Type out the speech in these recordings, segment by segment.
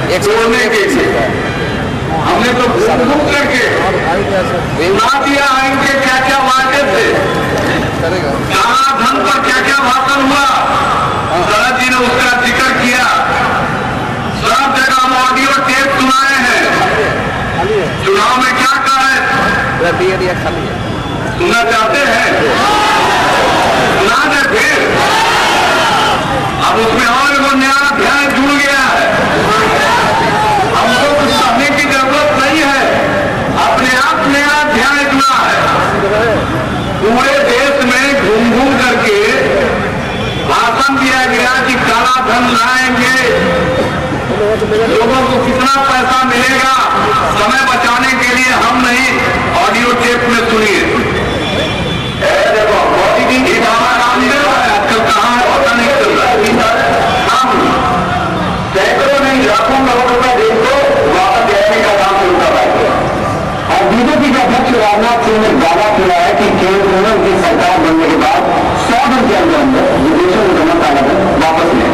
तोड़ने के लिए हमने तो घूम करके सुना दिया इनके क्या क्या वादे थे, काला धन पर क्या क्या भाषण हुआ, शरद जी ने उसका जिक्र किया, सब जगह हम ऑडियो टेप सुनाए हैं। चुनाव में क्या कहा है सुनना चाहते हैं, सुना दे फिर। अब उसमें और वो नया अध्याय जुड़ गया है, हमको कुछ कहने की जरूरत नहीं है, अपने आप नया अध्याय जुड़ा है। पूरे देश में घूम घूम करके भाषण दिया गया कि काला धन लाएंगे, लोगों को कितना पैसा मिलेगा, समय बचाने के लिए हम नहीं, ऑडियो टेप में सुनिए। देखो मोदी बाबा रामदेव आजकल कहाँ है पता नहीं चल रहा, हम सैकड़ों नहीं लाखों करोड़ रुपए देश को वापस देने का काम शुरू करवाएंगे। और बीजेपी के अध्यक्ष राजनाथ सिंह ने दावा किया है कि केंद्र में उनकी सरकार बनने के बाद 100 दिन के अंदर विदेशों में जमा काला वापस लें।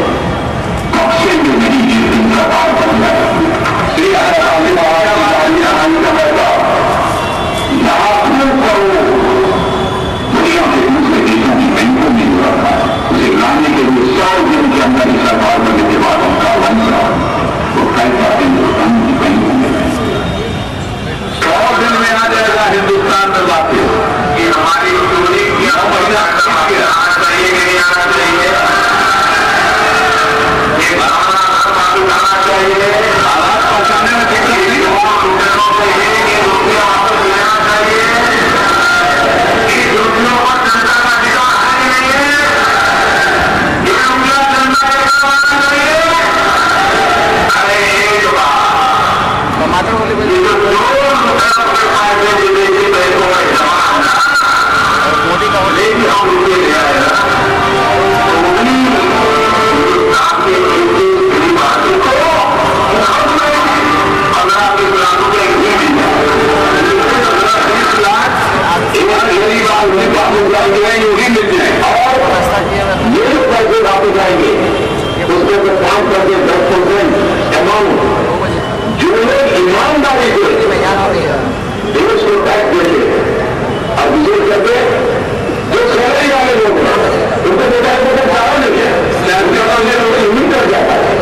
सरकार बन जाए लाखों करोड़ दुनिया के दूसरे देशों की बैंकों में जुड़ा था, उसे लाने के लिए 100 दिन के अंदर ही सरकार बनने के बाद उनका बन रहा तो पैसा हिंदुस्तान की बैंकों में 100 दिन में आ जाएगा हिंदुस्तान में वापस। कि हमारी चोरी क्या महिला आना चाहिए कि नहीं आना चाहिए, ये मालूम आना चाहिए, आवाज पहुंचाने में दिक्कत नहीं होना चाहिए, ये रुपया वापस लेना चाहिए, इन रुपयों पर जनता का अधिकार है नहीं है, ये रुपया जनता का अधिकार चाहिए। अरे एक बात टमाटर वाले मोदी का लेकिन हम रुपये ले आएगा योगी मिल जाए और ये जो पैसे वापस आएंगे उसमें तो काम करके 10% अमाउंट जो लोग ईमानदारी से देश को टैक्स देंगे और विशेष करके जो सैलरी वाले लोग हैं उनको देखा है सारा नहीं है, सैलरी वाले लोग यूं कर जाता है,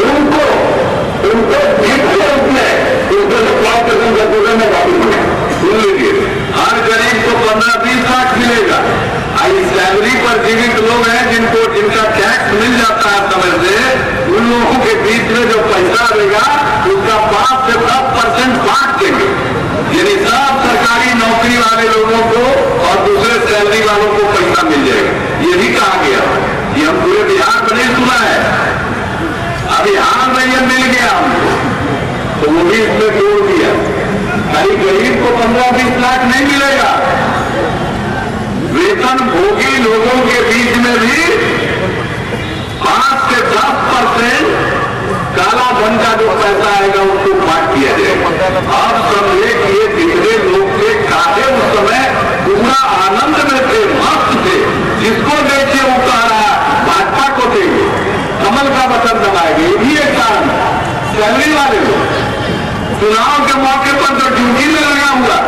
उनको जितने रुपये उसमें से 5% में वापस मिले। सुन लीजिए, हर गरीब को 15-20 लाख मिलेगा। इस सैलरी पर जीवित लोग हैं जिनका टैक्स मिल जाता है समय से, उन लोगों के बीच में जो पैसा आएगा उसका 5 से 10% बांट देंगे, यानी सब सरकारी नौकरी वाले लोगों को और दूसरे सैलरी वालों को पैसा मिल जाएगा। यही कहा गया, ये हम पूरे बिहार में नहीं सुना है, अभी हाल में ये मिल गया हमको तो वो भी इसमें जोड़ दिया। भाई गरीब को 15-20 लाख नहीं मिलेगा, वेतन भोगी लोगों के बीच में भी 5 से 10% काला धन का जो पैसा आएगा उसको बांट दिया जाएगा। अब समझे कि ये जितने लोग थे काटे उस समय पूरा आनंद में थे, मस्त थे, जिसको देखिए वो कह रहा भाजपा को देंगे, कमल का बटन दबाएंगे, ये भी एक कारण। सैलरी वाले लोग चुनाव के मौके पर जो ड्यूटी में लगा हुआ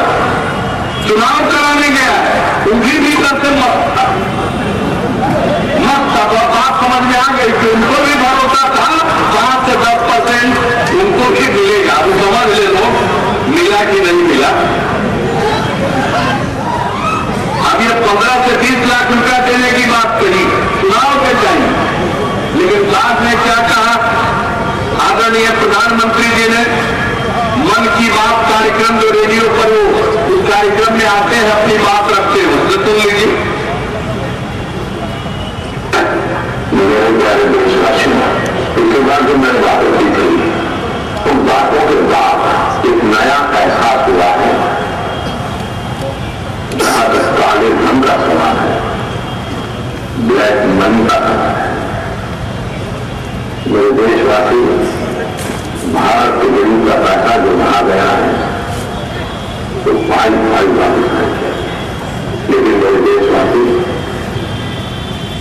चुनाव कराने गया उनकी भी सबसे मस्त अब बात समझ में आ गई कि उनको भी भरोसा था 5 से 10% उनको भी मिलेगा। अब समझ ले लो मिला कि नहीं मिला। अब ये 15 से 20 लाख रुपया देने की बात कही चुनाव के टाइम, लेकिन साथ में क्या कहा आदरणीय प्रधानमंत्री जी ने, मन की बात कार्यक्रम जो रेडियो पर हो उस कार्यक्रम में आते हैं अपनी बात रखते हो, तो सुन लीजिए। मेरे प्यारे देशवासियों, इसके बाद जो मैंने बातें की थी उन बातों के बाद एक नया एहसास हुआ है। जहां तक काले धन का सवाल है, ब्लैक मनी का सवाल है, मेरे देशवासी भारत के गरीब का पैसा जो वहां गया है तो फाइल वापस आएंगे। लेकिन मेरे देशवासी,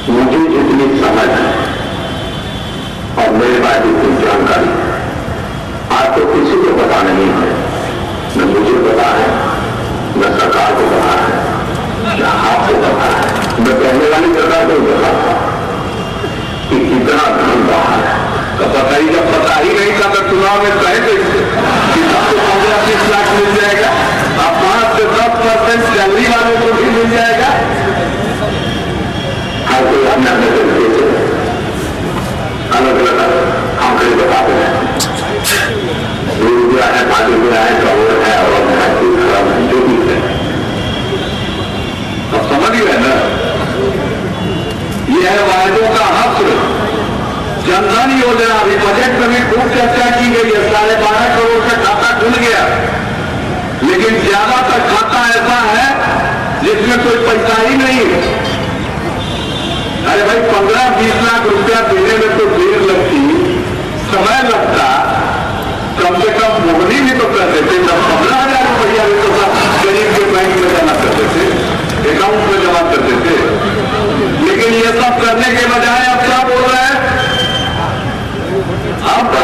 मुझे जितनी समझ है और मेरे पास जितनी जानकारी है को पता नहीं है, न मुझे पता है, न सरकार को पता है, न आपको पता है, न कहने वाली सरकार को पता था कि कितना धन रहा है। तो पता ही जब पता ही नहीं था तो चुनाव में कहे कैसे कि सबको 15-20 लाख मिल जाएगा, अब 5 से 10% सैलरी वालों को भी मिल जाएगा। हर कोई अपने अपने तरीके से अलग अलग आंकड़े बताते हैं। 2 रुपया है, 5 रुपया है, करोड़ है, और है, जो भी है। अब समझ गए ना, यह है वायदों का हस्र। जनधन योजना अभी बजट में भी खूब चर्चा की गई है, 12.5 करोड़ का खाता खुल गया, लेकिन ज्यादातर खाता ऐसा है जिसमें कोई पैसा ही नहीं है। अरे भाई 15-20 लाख रुपया देने में तो देर लगती, समय लगता, कम से कम मोहनी भी तो करते थे। 15,000 रुपया भी तो गरीब के बैंक में जमा करते थे, अकाउंट में जमा करते थे। लेकिन ये सब करने के बजाय अब क्या बोल रहे हैं, आप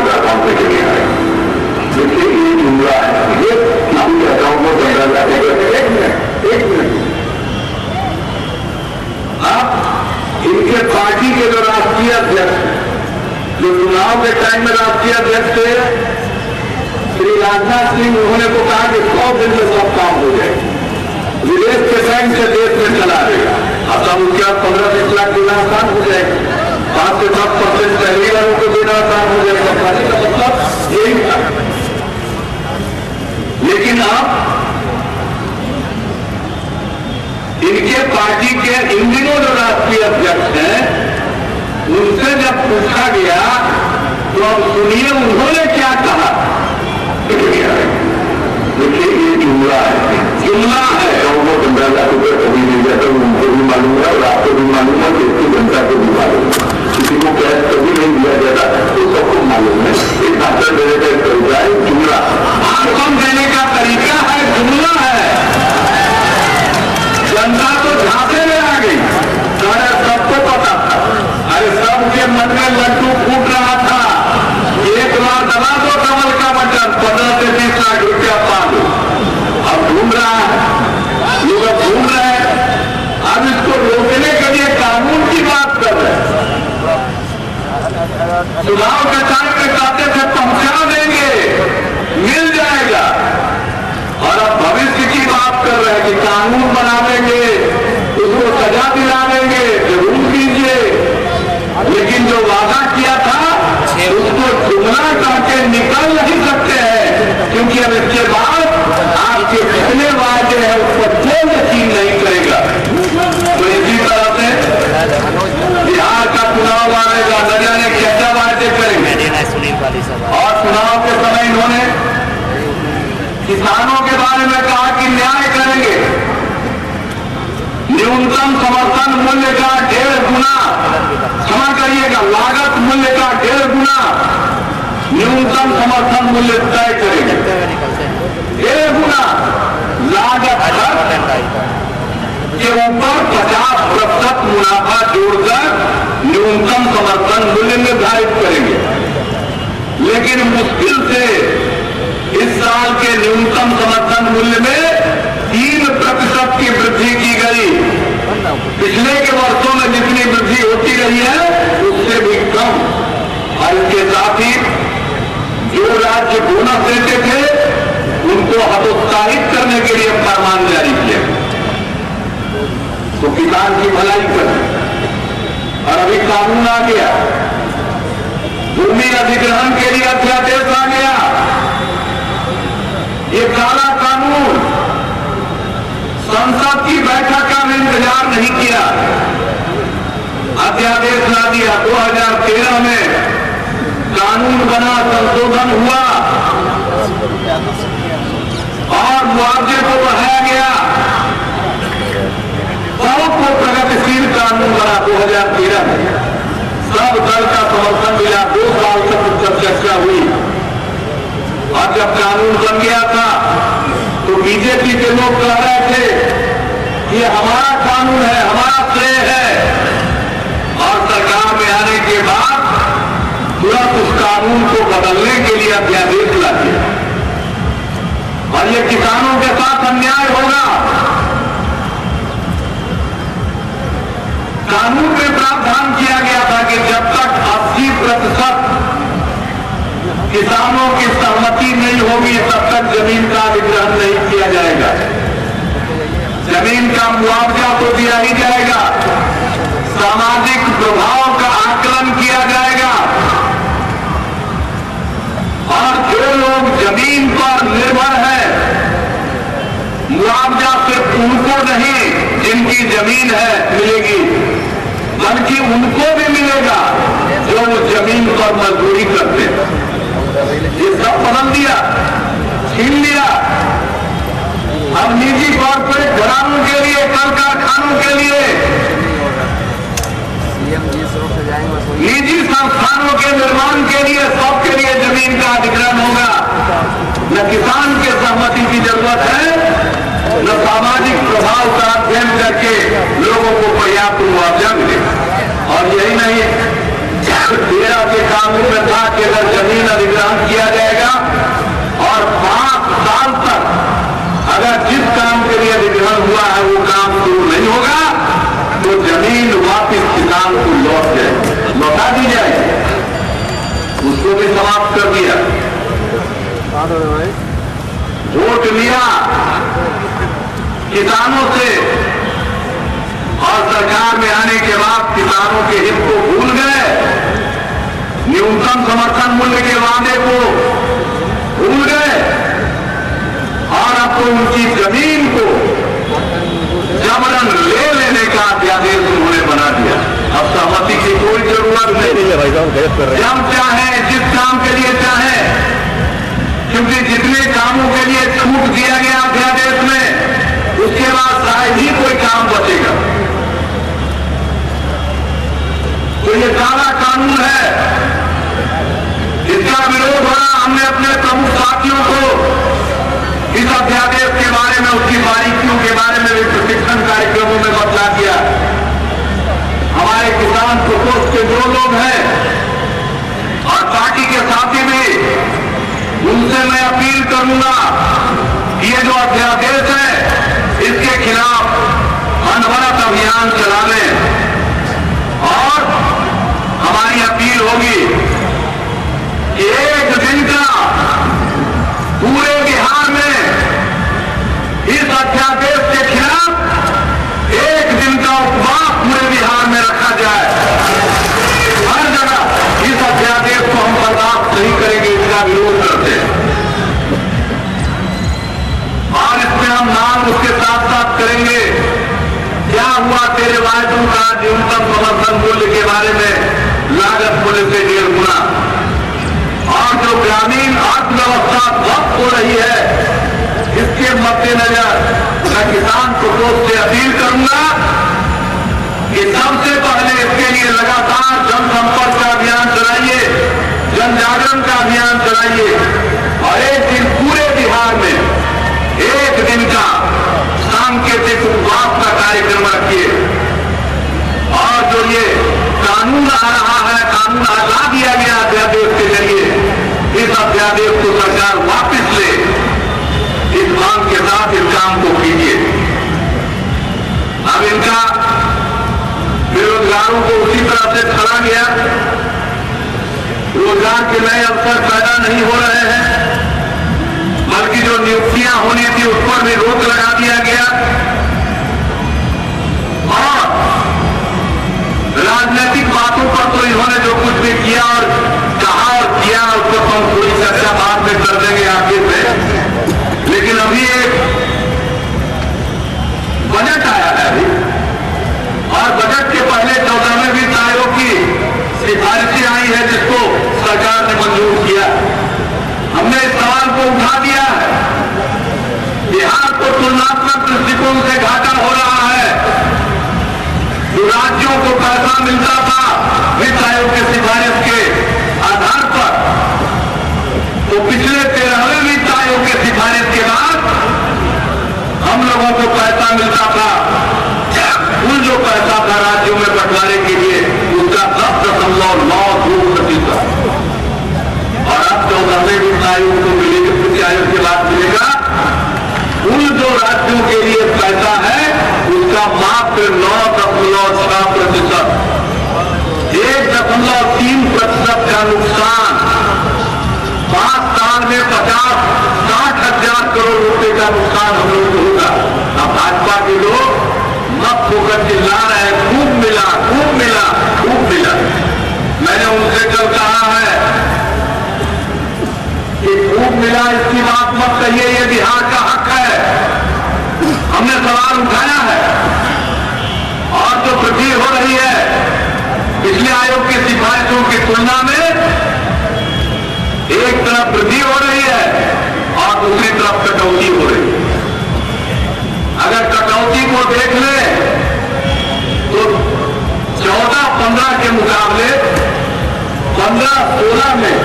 अकाउंट में चले आए। देखिए ये जुमला है, ये आपके अकाउंट में 15,000 रुपये। एक मिनट, आप इनके पार्टी के जो राष्ट्रीय अध्यक्ष, जो चुनाव के टाइम में राष्ट्रीय अध्यक्ष थे श्री राजनाथ सिंह, उन्होंने को कहा कि 100 दिन में सब काम हो जाए, विदेश के बैंक से देश में चला देगा। अब तब उसके बाद 15-20 लाख देना आसान हो जाएगा, 5 से 10% सैलरी वालों को देना आसान हो जाएगा। मतलब यही था। लेकिन अब इनके पार्टी के इन दिनों जो राष्ट्रीय अध्यक्ष हैं, उनसे जब पूछा गया तो अब सुनिए उन्होंने क्या कहा। देखिए ये जुमला है, जुमला है। उनको 15 लाख रुपये कभी मिल जाता है, उनको भी मालूम है और आपको भी मालूम है, देश की जनता को भी मालूम है। किसी को कैश कभी नहीं दिया जाता तो सबको मालूम है। एक भाषण देने का एक तरीका है जुमला, भाषण देने का तरीका है जुमला है। जनता तो झांसे में आ गई, अरे सबको पता था, अरे सबके मन में लड्डू फूट रहा था। एक बार दबा दो कमल का बटन, 15 से 20 लाख रुपया पा दो। अब ढूंढ रहा है, लोग अब ढूंढ रहे हैं, अब इसको रोकने के लिए कानून की बात कर रहे हैं। चुनाव के टाइम में कहते थे पहुंचा देंगे, मिल जाएगा, और अब भविष्य की बात कर रहे हैं कि कानून बना देंगे, उसको सजा दिला देंगे, जरूर कीजिए। लेकिन जो वादा किया था उसको जुमला करके निकल नहीं सकते हैं, क्योंकि अब इसके बाद आपके जितने वादे हैं उस पर कोई यकीन नहीं करेगा। तो इसी तरह से बिहार का चुनाव आएगा, न जाने क्या वादे करेंगे। और चुनाव के समय इन्होंने किसानों के बारे में कहा कि न्याय करेंगे, न्यूनतम समर्थन मूल्य का 1.5 गुना, क्षमा करिएगा, लागत मूल्य का 1.5 गुना न्यूनतम समर्थन मूल्य तय करेंगे। 1.5 गुना लागत के ऊपर 50% मुनाफा जोड़कर न्यूनतम समर्थन मूल्य निर्धारित करेंगे। लेकिन मुश्किल से इस साल के न्यूनतम समर्थन मूल्य में 3% की वृद्धि की गई। पिछले के वर्षों में जितनी वृद्धि होती रही है उससे भी कम। और इसके साथ ही जो राज्य बोनस देते थे उनको हतोत्साहित करने के लिए फरमान जारी किया, तो किसान की भलाई करें। और अभी कानून आ गया, भूमि अधिग्रहण के लिए अध्यादेश आ गया। ये काला कानून, संसद की बैठक का इंतजार नहीं किया, अध्यादेश ला दिया। 2013 में कानून बना, संशोधन हुआ और मुआवजे को बढ़ाया गया। बहुत प्रगतिशील कानून बना 2013 में, सब दल का समर्थन मिला, 2 साल तक चर्चा हुई। और जब कानून बन गया था तो बीजेपी के लोग कह रहे थे कि हमारा कानून है, हमारा श्रेय है। और सरकार में आने के बाद तुरंत उस कानून कानून को बदलने के लिए अध्यादेश ला दिया और ये किसानों के साथ अन्याय होगा। कानून में प्रावधान किया गया था कि जब तक 80% किसानों की सहमति नहीं होगी तब तक जमीन का अधिग्रहण नहीं किया जाएगा। जमीन का मुआवजा तो दिया ही जाएगा, सामाजिक प्रभाव का आकलन किया जाएगा और जो लोग जमीन पर निर्भर हैं, मुआवजा सिर्फ उनको नहीं जिनकी जमीन है मिलेगी, बल्कि उनको भी मिलेगा जो उस जमीन पर मजदूरी करते हैं। ये सब बदल दिया, छीन लिया। अब निजी कॉर्पोरेट घरानों के लिए, कल कारखानों के लिए, निजी संस्थानों के निर्माण के लिए, सबके लिए जमीन का अधिग्रहण होगा। न किसान के सहमति की जरूरत है, न सामाजिक प्रभाव का अध्ययन करके लोगों को पर्याप्त मुआवजा मिले। और यही नहीं, 13 के कानून में था कि अगर जमीन अधिग्रहण किया जाएगा और 5 साल तक अगर जिस काम के लिए अधिग्रहण हुआ है वो काम शुरू नहीं होगा तो जमीन वापिस किसान को लौटा दी जाएगी। उसको भी समाप्त कर दिया। वोट लिया किसानों से और सरकार में आने के बाद किसानों के हित को भूल गए, न्यूनतम समर्थन मूल्य के वादे को भूल गए और अब तो उनकी जमीन को जबरन ले लेने का अध्यादेश उन्होंने बना दिया। अब सहमति की कोई जरूरत नहीं, जब चाहे जिस काम के लिए चाहे, क्योंकि जितने कामों के लिए छूट दिया गया अध्यादेश में उसके बाद शायद ही कोई काम बचेगा। तो ये काला कानून है, इसका विरोध हो रहा। हमने अपने प्रमुख साथियों को इस अध्यादेश के बारे में, उसकी बारीकियों के बारे में भी प्रशिक्षण कार्यक्रमों में बतला दिया। हमारे किसान प्रकोष्ठ के जो लोग हैं और पार्टी के साथी भी, उनसे मैं अपील करूंगा कि ये जो अध्यादेश है इसके खिलाफ अनवरत अभियान चला लें और हमारी अपील होगी कि एक दिन का पूरे बिहार में इस अध्यादेश के खिलाफ एक दिन का उपवास पूरे बिहार में रखा जाए। हर जगह इस अध्यादेश को हम बर्दाश्त नहीं करेंगे, इसका विरोध करते हैं और इसमें हम नाम उसके साथ साथ करेंगे क्या हुआ तेरे वायदों का न्यूनतम समर्थन मूल्य के बारे में लागत मूल्य से 1.5 गुना और जो ग्रामीण अर्थव्यवस्था ध्वस्त हो रही है इसके मद्देनजर मैं किसान प्रकोष्ठ से अपील करूंगा कि सबसे पहले इसके लिए लगातार जनसंपर्क का अभियान चलाइए, जन जागरण का अभियान चलाइए और एक दिन पूरे बिहार में एक दिन का सांकेतिक उपवास का कार्यक्रम रखिए। और जो ये कानून आ रहा है, कानून हटा दिया गया अध्यादेश के जरिए, इस अध्यादेश को सरकार वापस ले, इस मांग के साथ इस काम को कीजिए। अब इनका बेरोजगारों को उसी तरह से खड़ा गया, रोजगार के नए अवसर पैदा नहीं हो रहे हैं, बल्कि जो नियुक्तियां होनी थी उस पर भी रोक लगा दिया गया और राजनीतिक बातों पर तो इन्होंने जो कुछ भी किया और कहा और किया उसको तो हम थोड़ी चर्चा बाद में कर देंगे आगे से। लेकिन अभी एक बजट आया है अभी और बजट के पहले 14वें वित्त आयोग की सिफारिशें आई है जिसको सरकार ने मंजूर किया। हमने इस सवाल को उठा दिया है, बिहार को तुलनात्मक दृष्टिकोण से घाटा हो रहा है। जो राज्यों को पैसा मिलता था वित्त आयोग के सिफारिश के, नीति आयोग के बाद मिलेगा। कुल जो राज्यों के लिए पैसा है उसका मात्र 9.6%, 1.3% का नुकसान 5 साल में 50-60 हजार करोड़ रुपए का नुकसान हम लोगों को होगा। अब भाजपा के लोग मत होकर चिल्ला रहे हैं खूब मिला, खूब मिला, खूब मिला। मैंने उनसे कल कहा है कि खूब मिला इसकी बात मत कहिए, ये बिहार का हक है। हमने सवाल उठाया है और जो वृद्धि हो रही है पिछले आयोग की सिफारिशों की तुलना में, एक तरफ वृद्धि हो रही है और दूसरी तरफ कटौती हो रही है। अगर कटौती को देख ले तो 14-15 के मुकाबले 15-16 में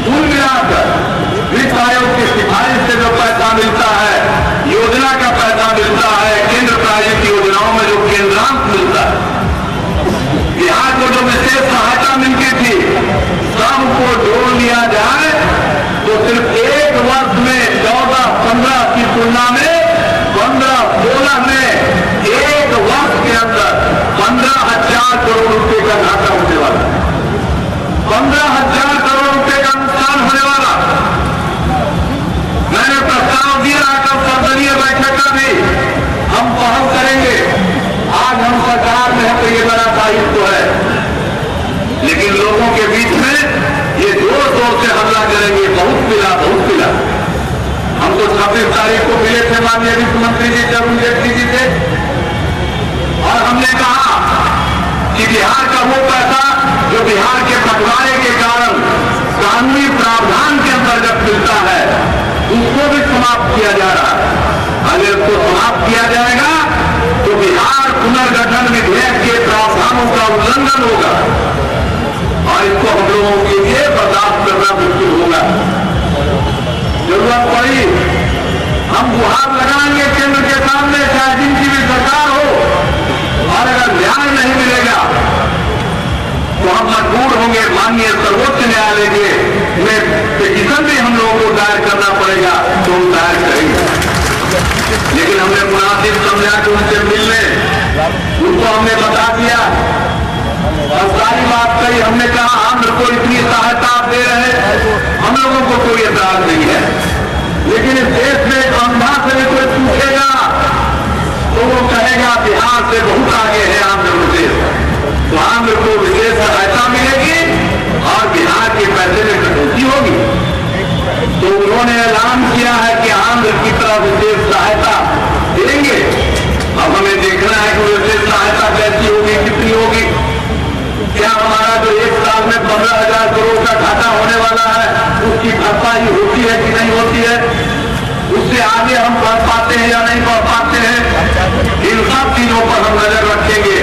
कुल मिलाकर वित्त आयोग की सिफारिश से जो पैसा मिलता है, योजना का पैसा मिलता है, केंद्र प्रायोजित योजनाओं में जो केंद्रांश मिलता है, बिहार को जो विशेष सहायता मिलती थी सबको जोड़ लिया जाए तो सिर्फ एक वर्ष में 14-15 की तुलना में 15-16 में एक वर्ष के अंदर 15,000 करोड़ रुपए का घाटा होने वाला, 15,000 करोड़ रुपए का नुकसान होने वाला। मैंने प्रस्ताव दिया कल संसदीय बैठक का भी हम पहल करेंगे। आज हम सरकार में है तो ये बड़ा दायित्व है, लेकिन लोगों के बीच में ये जोर जोर से हमला करेंगे। बहुत मिला, बहुत मिला। हम तो 26 तारीख को मिले थे माननीय वित्त मंत्री जी से, अरुण जेटली जी से, और हमने कहा कि बिहार का वो पैसा जो बिहार के बंटवारे के कारण कानूनी प्रावधान के अंतर्गत मिलता है उसको भी समाप्त किया जा रहा है। अगर उसको समाप्त किया जाएगा तो बिहार पुनर्गठन विधेयक के प्रावधानों का उल्लंघन होगा और इसको हम लोगों के लिए बर्दाश्त करना मुश्किल होगा। जरूरत पड़ी हम गुहार लगाएंगे केंद्र के सामने, चाहे जिनकी भी सरकार हो, और अगर न्याय नहीं मिलेगा तो हम मजबूर होंगे माननीय सर्वोच्च न्यायालय में पिटीशन भी हम लोगों को दायर करना पड़ेगा तो हम दायर करेंगे। लेकिन हमने मुनासिब समझा कि उनसे मिलने, उनको हमने बता दिया और सारी बात कही। हमने कहा आंध्र को इतनी सहायता आप दे रहे हैं, हम लोगों को कोई एतराज नहीं है, लेकिन इस देश में अंधा से भी कोई पूछेगा तो वो कहेगा बिहार से बहुत आगे है आंध्र प्रदेश, तो आंध्र को विशेष सहायता मिलेगी और बिहार के पैसे में कटौती होगी। तो उन्होंने ऐलान किया है कि आंध्र की तरफ विशेष सहायता देंगे। अब हमें देखना है कि विशेष सहायता कैसी होगी, कितनी होगी। क्या हमारा जो एक साल में 15,000 करोड़ का घाटा होने वाला है उसकी भरपाई होती है कि नहीं होती है, उससे आगे हम बढ़ पाते हैं या नहीं बढ़ पाते हैं, इन सब चीजों पर हम नजर रखेंगे।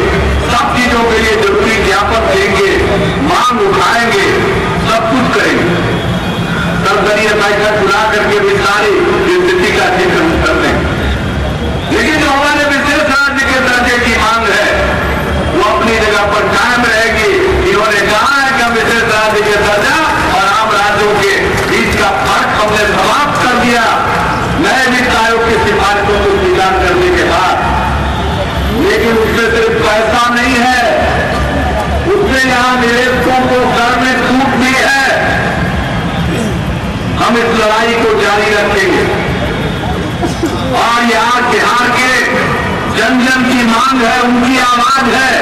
सब चीजों के लिए जरूरी ज्ञापन देंगे, मांग उठाएंगे, सब कुछ करेंगे। संसदीय बैठक बुला करके भी सारी स्थिति का जिक्र कर देंगे। लेकिन जो हमारे विशेष राज्य के दर्जे की मांग है वो अपनी जगह पर कायम रहेगी। इन्होंने कहा है कि हम विशेष राज्य के दर्जा और आम राज्यों के बीच का फर्क हमने समाप्त कर दिया नए वित्त आयोग की सिफारिशों को स्वीकार करने के बाद। लेकिन उसमें सिर्फ पैसा नहीं है, उसमें यहां निवेशकों को कर में छूट भी है। हम इस लड़ाई को जारी रखेंगे और यहाँ बिहार के जन जन की मांग है, उनकी आवाज है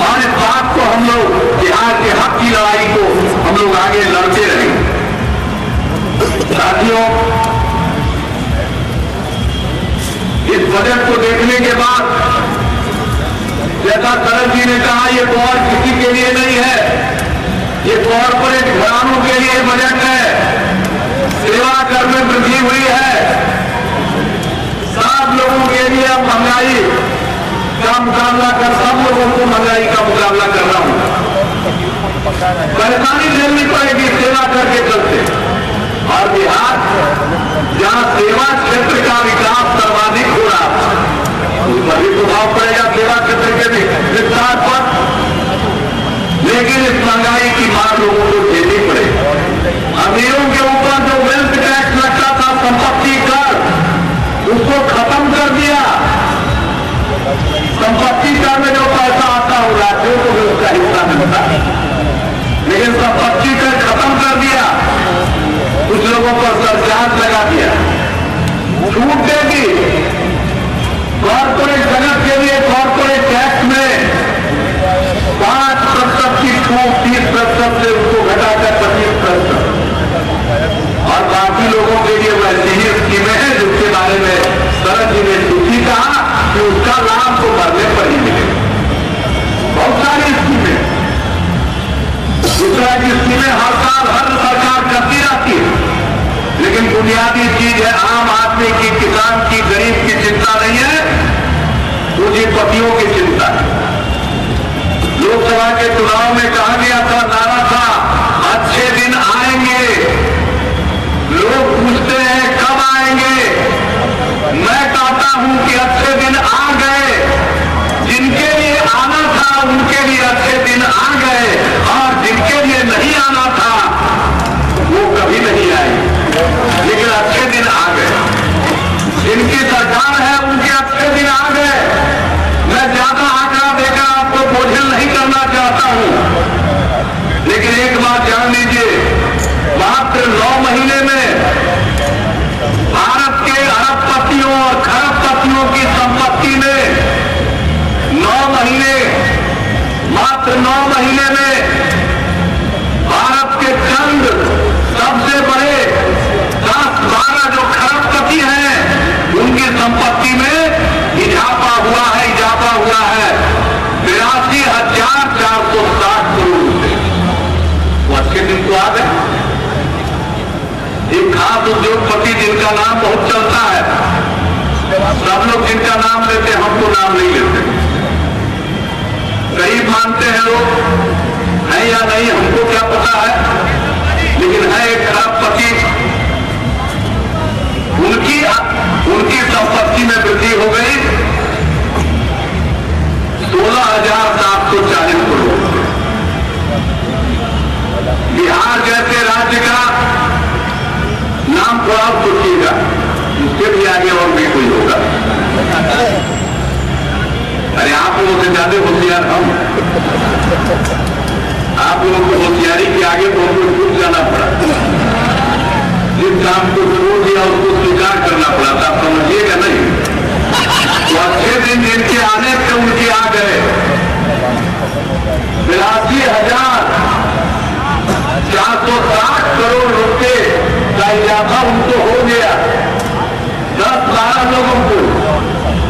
और इस बात को हम लोग बिहार के हक की लड़ाई को हम लोग आगे लड़ते रहेंगे। साथियों, इस बजट को देखने के बाद जैसा शरद जी ने कहा ये वॉर किसी के लिए नहीं है, ये कॉर्पोरेट घरानों के लिए बजट है। सेवा कर में वृद्धि हुई है, सब लोगों के लिए अब महंगाई का मुकाबला कर, सब लोगों को महंगाई का मुकाबला करना होगा। परेशानी झेलनी पड़ेगी सेवा कर के चलते। और बिहार जहां सेवा क्षेत्र का विकास सर्वाधिक हो रहा है उस पर भी प्रभाव पड़ेगा सेवा क्षेत्र के विस्तार पर। लेकिन इस महंगाई की मार लोगों को झेलनी पड़ेगी। अमीरों के ऊपर जो वेल्थ छूट देगी। कॉर्पोरेट जगत के लिए कॉर्पोरेट टैक्स में 5% की छूट 30% से उसको घटाकर 25%, और बाकी लोगों के लिए वैसी ही स्कीमें हैं जिसके बारे में शरद जी ने सूची कहा कि उसका लाभ तो मरने पर ही मिलेगा। बहुत सारी स्कीमें, दूसरा की स्कीमें हर साल हर सरकार करती रहती है, लेकिन बुनियादी चीज है आम आदमी की, किसान की, गरीब की चिंता नहीं है, पूंजीपतियों की चिंता है। लोकसभा के चुनाव में कहा गया था, नारा था, अच्छे दिन आएंगे। लोग पूछते हैं कब आएंगे? मैं कहता हूं कि अच्छे दिन आ गए। जिनके लिए आना था उनके लिए अच्छे दिन आ गए, और जिनके लिए नहीं आना था वो कभी नहीं आए, लेकिन अच्छे दिन आ गए। जिनकी सरकार है उनके अच्छे दिन आ गए। मैं ज्यादा आंकड़ा देकर आपको बोझिल नहीं करना चाहता हूं, लेकिन एक बात जान लीजिए, मात्र 9 महीने में भारत के अरबपतियों और खरबपतियों की संपत्ति में 9 महीने, मात्र 9 महीने में भारत के चंद सबसे बड़े 10-12 जो खरबपति हैं उनकी संपत्ति में इजाफा हुआ है, 82,460 करोड़ रुपए। वो अच्छे दिन तो आ गए। एक खास उद्योगपति जिनका नाम बहुत चलता है, सब लोग जिनका नाम लेते हैं, हमको नाम नहीं लेते, गरीब मानते हैं लोग, है या नहीं हमको क्या पता है, लेकिन है एक खरबपति। उनकी संपत्ति में वृद्धि हो गई 16,740 करोड़। बिहार जैसे राज्य का नाम थोड़ा सोचिएगा, इससे भी आगे और भी कोई होगा। अरे आप लोगों से ज्यादा होशियार हम, आप लोगों को होशियारी के आगे बहुत कुछ छूट जाना पड़ा। जिस काम को जरूर दिया उसको स्वीकार करना पड़ा था, आप समझिएगा नहीं। तो अच्छे दिन जिनके आने थे उनके आ गए। 82,460 करोड़ रुपए का इजाफा उनको हो गया। 10-12 लोगों को,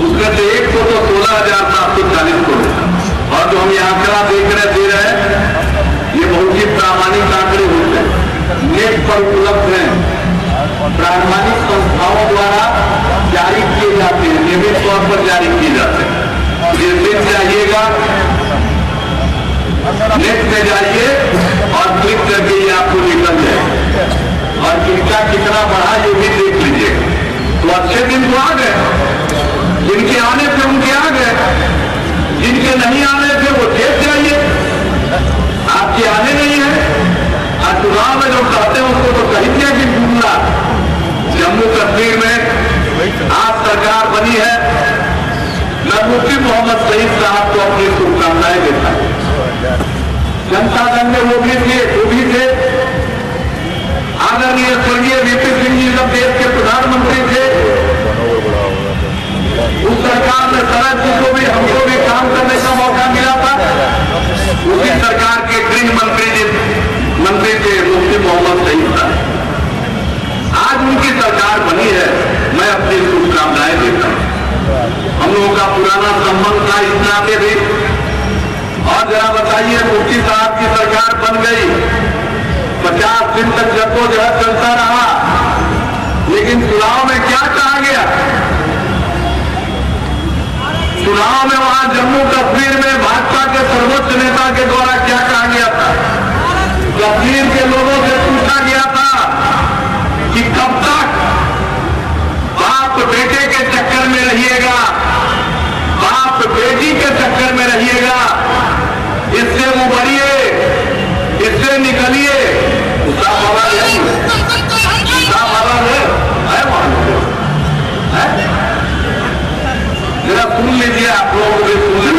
उसमें से एक को तो 16,740 करोड़। और जो हम ये आंकड़ा दे रहे हैं, ये बहुत ही प्रामाणिक आंकड़े होते हैं, नेट पर उपलब्ध हैं, प्रामाणिक संस्थाओं द्वारा जारी किए जाते हैं, नियमित तौर पर जारी किए जाते हैं। जिस दिन जाइएगा नेट में जाइए और क्लिक करके ये आपको निकल जाए, और किसका कितना बढ़ा ये भी देख लीजिए। तो अच्छे दिन तो आ गए, जिनके आने थे उनके आ गए, जिनके नहीं आने थे वो देख जाइए, आपके आने नहीं है। आज चुनाव में जो कहते हैं उसको तो कही दिया कि जुमला। जम्मू कश्मीर में आज सरकार बनी है, मैं मुफ्ती मोहम्मद शहीद साहब को अपनी शुभकामनाएं देता हूं। जनता दल में वो भी थे, आदरणीय स्वर्गीय वीपी सिंह जी जब देश के प्रधानमंत्री थे, उस सरकार में शरद जी को भी, हमको भी काम करने का मौका मिला था। उसी सरकार के गृह मंत्री थे मुफ्ती मोहम्मद शहीद साहब। आज उनकी सरकार बनी है, मैं अपनी शुभकामनाएं देता हूं। हम लोगों का पुराना संबंध था इस नाते भी। और जरा बताइए, मुफ्ती साहब की सरकार बन गई, 50 दिन तक जद्दोजहद चलता रहा, लेकिन चुनाव में क्या कहा गया? चुनाव में वहां जम्मू कश्मीर में भाजपा के सर्वोच्च नेता के द्वारा क्या कहा गया था? कश्मीर के लोगों से पूछा गया था कि कब तक बाप बेटे के चक्कर में रहिएगा, बाप बेटी के चक्कर में रहिएगा, इससे उभरिए, इससे निकलिए। उसका वाला है, उसका वाला है वहां, जरा सुन लीजिए, आप लोगों को भी सुन लीजिए।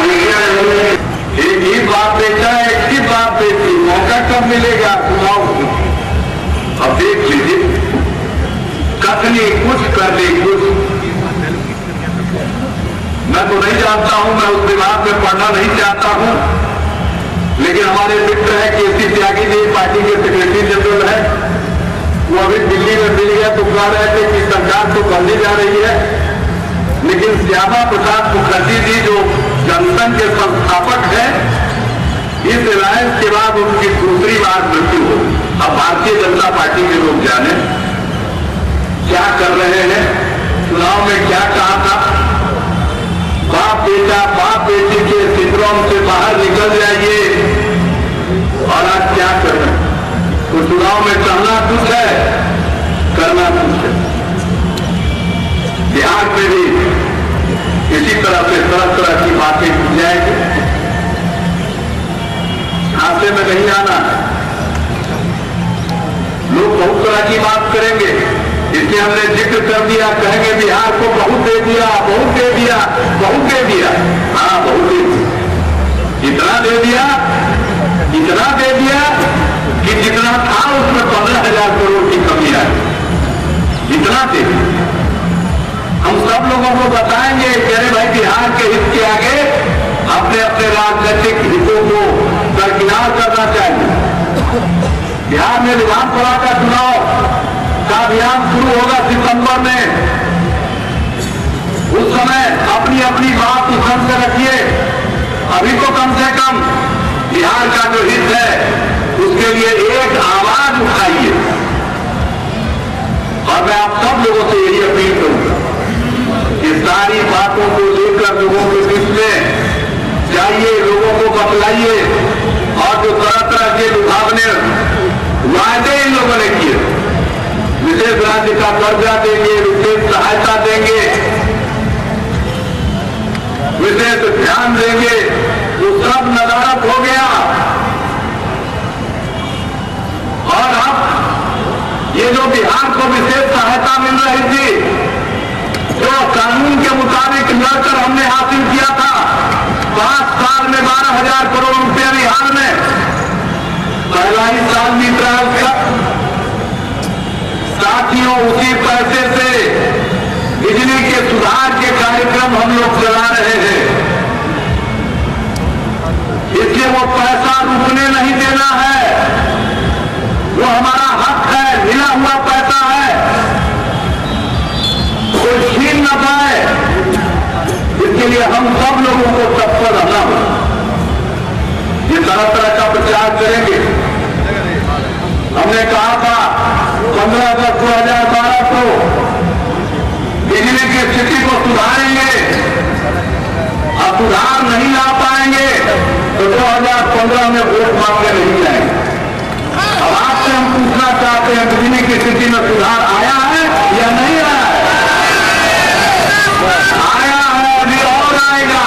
एक ही बात बेचा, एक ही बात बेची, मौका कब मिलेगा चुनाव? अब देख लीजिए, कथनी कुछ कर ली कुछ। मैं तो नहीं जानता हूं, मैं उस विभाग में पढ़ना नहीं चाहता हूं, लेकिन हमारे मित्र है केसी त्यागी जी, पार्टी के सेक्रेटरी जनरल है, वो अभी दिल्ली में मिल गया तो कह रहे थे कि सरकार तो बनने जा रही है, लेकिन श्यामा प्रसाद मुखर्जी जी जो जनसंघ के संस्थापक हैं, इस एलायंस के बाद उनकी दूसरी बार मृत्यु हो। अब भारतीय जनता पार्टी के लोग जाने क्या कर रहे हैं, चुनाव में क्या कहा था, बाप बेटी के सिंड्रोम से बाहर निकल जाइए, और आज क्या कर रहे हैं? तो चुनाव में कहना कुछ है, करना कुछ है। बिहार में भी इसी तरह से तरह तरह की बातें की जाएगी, हाथे में नहीं आना। लोग बहुत तरह की बात करेंगे, इसलिए हमने जिक्र कर दिया, कहेंगे बिहार को बहुत दे दिया, बहुत दे दिया, बहुत दे दिया। हाँ, बहुत दे दिया, इतना दे दिया, इतना दे दिया कि जितना था उसमें 15,000 करोड़ की कमी आई, इतना दे दिया। हम सब लोगों को बताएंगे कि अरे भाई, बिहार के हित के आगे अपने अपने राजनीतिक हितों को दरकिनार करना चाहिए। बिहार में विधानसभा का चुनाव का अभियान शुरू होगा सितंबर में, उस समय अपनी अपनी बात उछल कर रखिए। अभी तो कम से कम बिहार का जो हित है उसके लिए एक आवाज उठाइए, और मैं आप सब लोगों से यही अपील करूंगा कि सारी बातों को लेकर लोगों के बीच में जाइए, लोगों को बतलाइए, और जो तरह तरह के लुभावने वायदे इन लोगों ने किए, विशेष राज्य का दर्जा देंगे, विशेष सहायता देंगे, विशेष ध्यान देंगे, वो सब नदारत हो गया। और अब ये जो बिहार को विशेष सहायता मिल रही थी, जो कानून के मुताबिक लड़कर हमने हासिल किया था, 5 साल में 12,000 करोड़ रुपया बिहार में, पहला ही साल बीत रहा है उसका। साथियों, उसी पैसे से बिजली के सुधार के कार्यक्रम हम लोग चला रहे हैं, इसलिए वो पैसा रुकने नहीं देना है, वो हमारा हक है, मिला हुआ पैसा है, कोई छीन न पाए, इसके लिए हम सब लोगों को तत्पर रहना होगा। ये तरह तरह का प्रचार करेंगे। हमने कहा था 15 अगस्त 2012 को बिजली की स्थिति को सुधारेंगे, अब सुधार नहीं ला पाएंगे तो 2015 में वोट मांगने नहीं जाएंगे। अब आपसे हम पूछना चाहते हैं, बिजली की स्थिति में सुधार आया है या नहीं आया है? आया है, अभी और आएगा,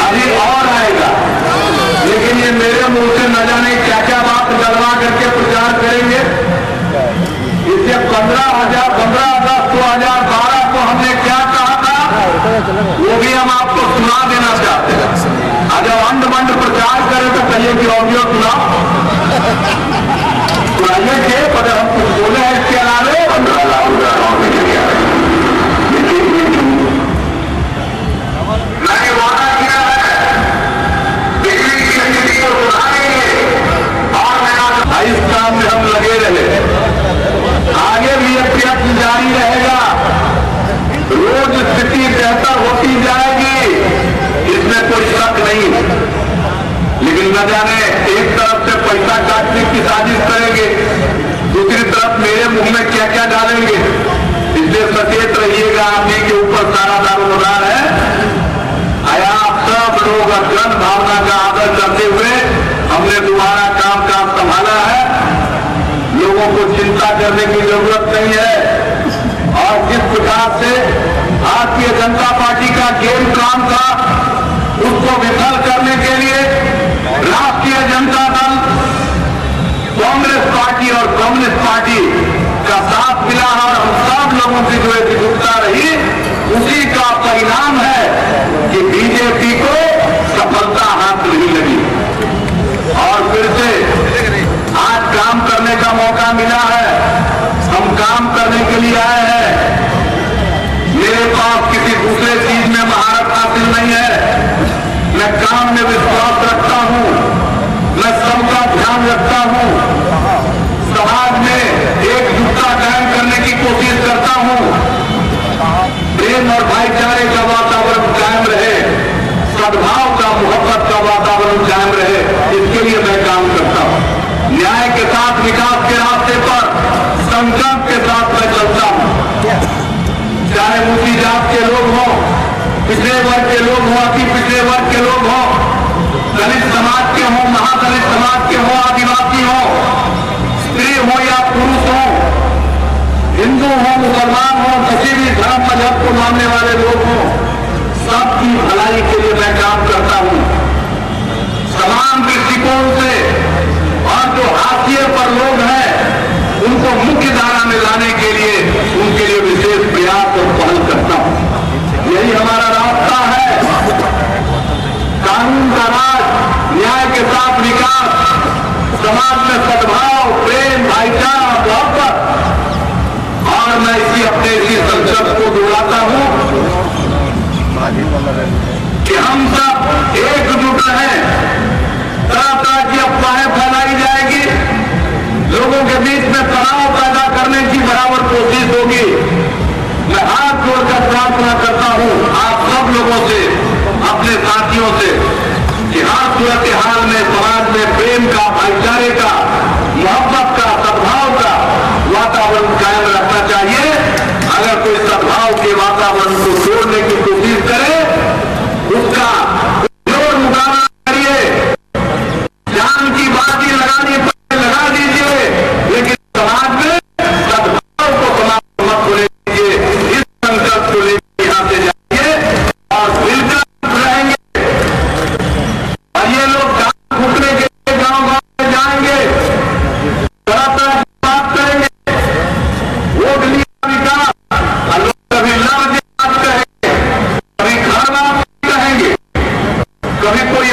अभी और आएगा। लेकिन ये मेरे मुंह से न जाने क्या क्या बात गलवा करके प्रचार करेंगे। इससे 15 अगस्त 2012 को हमने क्या कहा था, वो भी हम आपको सुना देना चाहते हैं। आज जब अंड बंड प्रचार करें तो कहिए कि ऑडियो सुना, सुनाइए के पर हम कुछ बोले हैं इसके अलावे। मैंने वादा किया है बिजली की स्थिति को सुधारेंगे, और इस काम में हम लगे रहे, आगे भी यह प्रयत्न जारी रहेगा। रोज स्थिति बेहतर होती जाएगी, इसमें कोई शक नहीं, लेकिन न जाने एक तरफ से पैसा काटने की साजिश करेंगे, दूसरी तरफ मेरे मुंह में क्या क्या डालेंगे, इसलिए सचेत रहिएगा। आप ही के ऊपर सारा दारोमदार है। आप सब लोग जन भावना का आदर करते हुए हमने दोबारा काम संभाला है, लोगों को चिंता करने की जरूरत नहीं है। और जिस प्रकार से भारतीय जनता पार्टी का गेम प्लान था, उसको विफल करने के लिए राष्ट्रीय जनता दल, कांग्रेस पार्टी और कम्युनिस्ट पार्टी का साथ मिला, और हम सब लोगों की जो एकजुटता रही, उसी का परिणाम है कि बीजेपी को में विश्वास रखता हूं, मैं सबका ध्यान रखता हूं, समाज में एकजुटता कायम करने की कोशिश करता हूं, प्रेम और भाईचारे का वातावरण कायम रहे, सद्भाव का, मोहब्बत का वातावरण कायम रहे, इसके लिए मैं काम करता हूं। न्याय के साथ विकास के रास्ते पर संकल्प के साथ मैं चलता हूं। चाहे ऊंची जात के लोग हों, पिछड़े वर्ग के लोग हों, अति पिछड़े वर्ग के लोग हों, दलित समाज के हों, महादलित समाज के हों, आदिवासी हों, स्त्री हो या पुरुष हो, हिंदू हो, मुसलमान हो, किसी भी धर्म मजहब को मानने वाले लोग हों, सबकी भलाई के लिए मैं काम करता हूं। समान दृष्टिकोण से, और जो हाशिए पर लोग हैं उनको मुख्य धारा में लाने के लिए उनके लिए विशेष प्रयास और पहल करता हूं। यही हमारा रास्ता है। कानून का राज, न्याय के साथ विकास, समाज में सद्भाव, प्रेम, भाईचारा, मोहब्बत, और मैं इसी संकल्प को दोहराता हूं कि हम सब एकजुट रहें। तरह तरह की अफवाहें फैलाई जाएगी, लोगों के बीच में तनाव पैदा करने की बराबर कोशिश होगी। मैं हाथ जोड़कर प्रार्थना करता हूं आप सब लोगों से, अपने साथियों से, कि हर सूरत हाल में समाज में प्रेम का, भाईचारे का, मोहब्बत का, सद्भाव का वातावरण कायम रखना चाहिए। अगर कोई सद्भाव के वातावरण को तोड़ने की कोशिश करे, उसका जोर मुकाबला करिए, जान की बाजी लगानी पड़े लगा दीजिए, लेकिन समाज में सद्भाव को समाप्त मत होने दीजिए। इस संकल्प को लेकर यहां से जाइए और मिलकर रहेंगे। और ये लोग गांव फूकने के लिए गांव गांव में जाएंगे, तरह तरह की बात करेंगे, वोट लिया विकास, और लोग कभी लड़ बात कहेंगे, कभी घर बात कहेंगे, कभी कोई